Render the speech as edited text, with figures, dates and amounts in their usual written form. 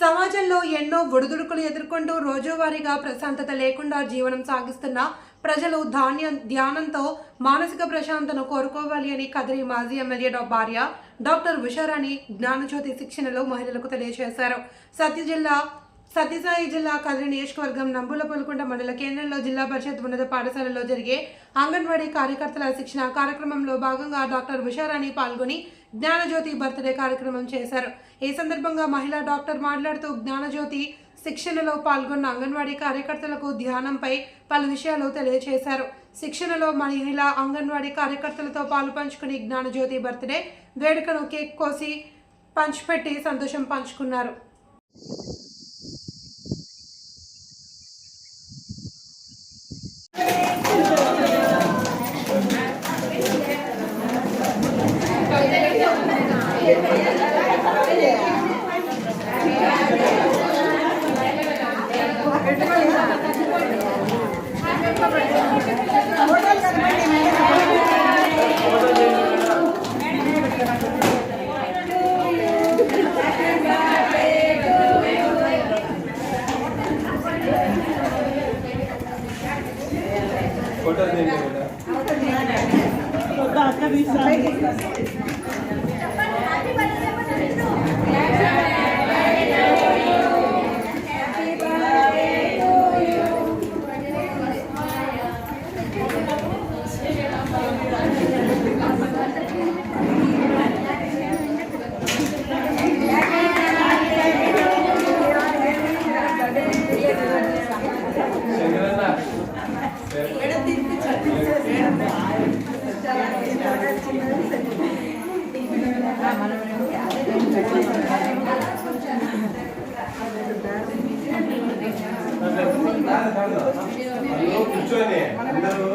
సమాజంలో ఎన్నో ఒడిదుడుకులు ఎదుర్కొంటూ రోజువారీగా ప్రశాంతత లేకుండా జీవనం సాగిస్తున్న ప్రజలు ధ్యానంతో మానసిక ప్రశాంతతను కోరుకోవాలి అని కదిరి మాజీ ఎమ్మెల్యే భార్య డాక్టర్ ఉషారాణి జ్ఞానజ్యోతి శిక్షణలో మహిళలకు తెలియజేశారు. సత్యసాయి జిల్లా కదిరి నియోజకవర్గం నంబులపల్లికొండ మండల కేంద్రంలో జిల్లా పరిషత్ ఉన్నత పాఠశాలలో జరిగే అంగన్వాడీ కార్యకర్తల శిక్షణ కార్యక్రమంలో భాగంగా డాక్టర్ ఉషారాణి పాల్గొని జ్ఞానజ్యోతి బర్త్డే కార్యక్రమం చేశారు. ఈ సందర్భంగా మహిళా డాక్టర్ మాట్లాడుతూ జ్ఞానజ్యోతి శిక్షణలో పాల్గొన్న అంగన్వాడీ కార్యకర్తలకు ధ్యానంపై పలు విషయాలు తెలియజేశారు. శిక్షణలో మహిళా అంగన్వాడీ కార్యకర్తలతో పాలు పంచుకుని జ్ఞానజ్యోతి బర్త్డే వేడుకను కేక్ కోసి పంచిపెట్టి సంతోషం పంచుకున్నారు. फोटो देने కూర్చోని అందరూ